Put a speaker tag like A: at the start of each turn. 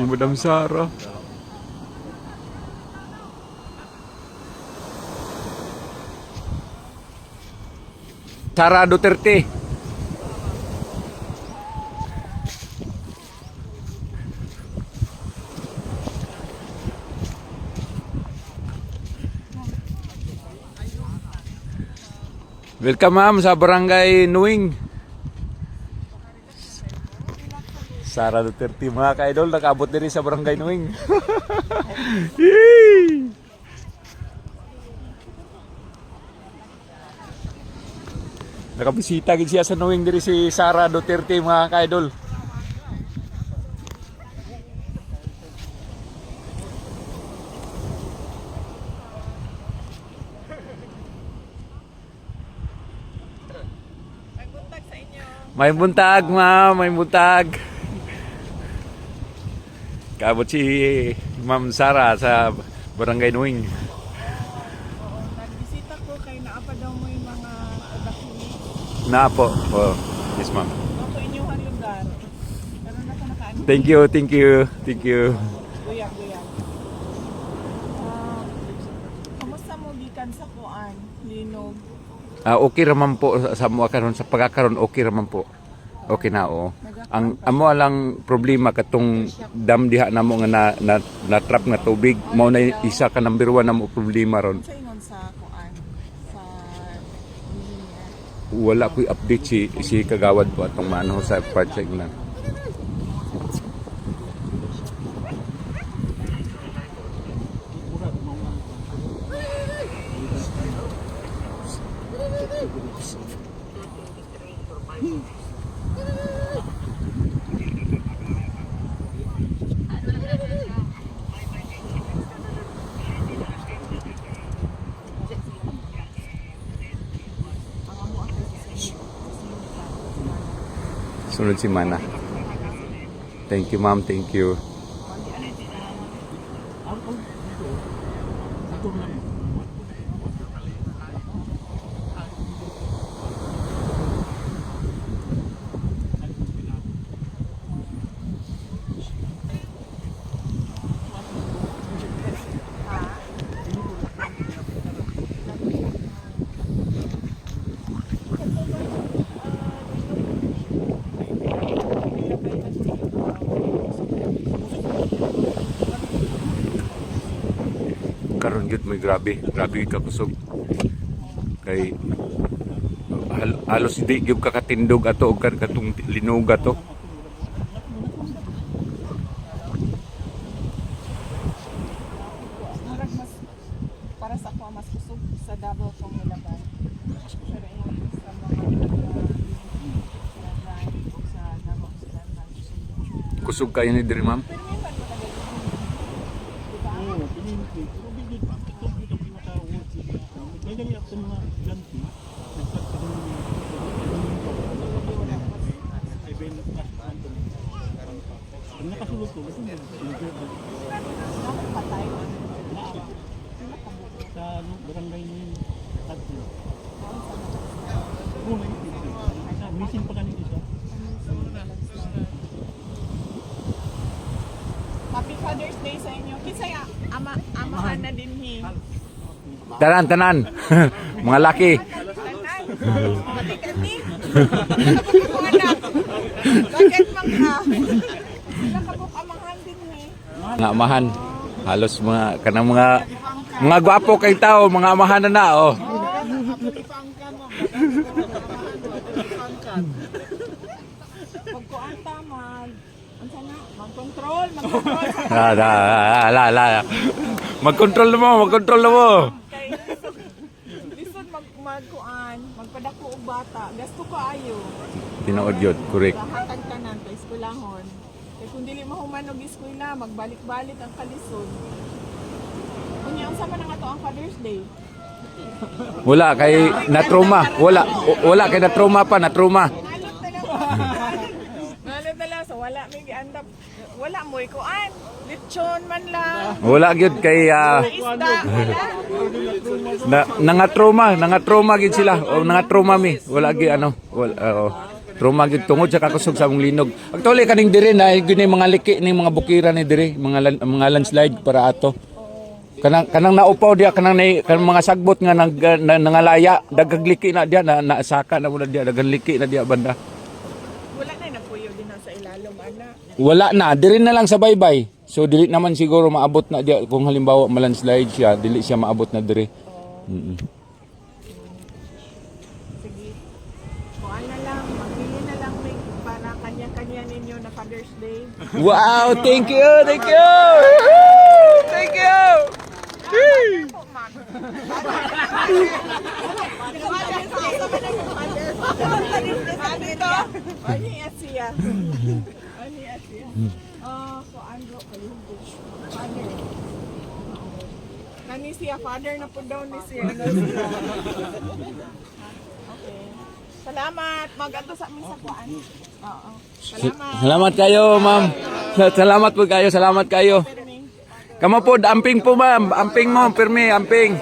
A: Si Madam Sara. Sara Duterte. Welcome ma'am sa Barangay Nuing. Sara Duterte mga ka-idol, nakaabot din sa Barangay Nuing. Nakabisita gid siya sa Nuing diri si Sara Duterte mga ka-idol. May buntag, ma'am. May buntag. Kaabot si Ma'am Sara sa Barangay Nuing.
B: Nagbisita ko kay naapa daw mo yung mga evacuees.
A: Na po. Oh, yes, ma'am.
B: Ako inyong lugar. Pero na ko nakaano.
A: Thank you, thank you, thank you.
B: Kuya. Kamusta mo gikan sa kuan? Linog.
A: Okay raman po sa mo karon sa pagkakaroon okay raman po. Okay na oo. Ang amo lang problema katong dam diha namo nga na trap nga tubig mao na isa ka number 1 na mo problema ron.
B: Sa ingon sa kuan sa engineer.
A: Wala ko'y update si kagawad po atong mano sa project na. Sunod si Mana. Thank you ma'am, thank you. Karon gyud may grabe ka kusog. Kay halos di gyud ka katindog ato og katong linog ato.
B: Murag mas para sa ako mas kusog sa Davao kung nilaban. Pero ingon sa mga sa Davao sila.
A: Kusog kayo ni diri ma'am.
C: Sa barangay ni Tagpo. Missing pa kanina siya.
B: Happy Father's Day sa inyo. Kisay amahan na din hi.
A: Tanan. Mga laki.
B: Mati-kati. Mga anak. Bakit mga nakabuk amahan din hi.
A: Mga amahan. Halos mga kanang mga gwapo kay tao, mga amahan na oh.
B: Pagkuan tamad. Unsa na? Mag-control.
A: Mag-control na mo.
B: Kay lisod magkuan, magpadako og bata. Gasto ka ayo.
A: Tinuod yun, correct.
B: Hatag tanan kay eskwelahon. Kay kung dili mahuman og eskwela, magbalik-balik ang kalisod. Unya unsa man ang ato ang Father's Day?
A: Wala kay na-trauma. Wala kay na-trauma pa, na-trauma.
B: Nalot na lang. So wala may giandap. Wala mo'y kuan. Lechon man lang.
A: Wala gyud kay
B: Isda. Wala.
A: nangatrauma gid sila. O nangatrauma mi. Wala gyud ano. Wala, Trauma gyud tungod sa kakusog sa among linog. Actually kaning diri na gyud mga liki ning mga bukiran ni diri, mga landslide para ato. Kanang naupaw dia kanang mga sagbot nga nangalaya daghang liki na dia na naasaka na muna dia daghang liki na dia banda.
B: Wala na nagpuyo din sa ilalom ana.
A: Wala na, diri na lang sa baybay. So dili naman siguro maabot na dia kung halimbawa malandslide siya, dili siya maabot na diri.
B: Sige. Kuan na lang, magbili na lang may para kanya-kanya ninyo na Father's Day.
A: Wow, thank you, thank you. Woohoo! Thank you.
B: Po, ma'am. Ani Asia. Ani Asia. So Andro kayo. Father. Kani siya father na po daw ni siya. Okay. Salamat. Mag-ato sa amin sa kuan. Oo. Salamat.
A: Salamat kayo, ma'am. Salamat po kayo, salamat kayo. Kamo po, amping po ma'am. Amping mo, pirmi, amping.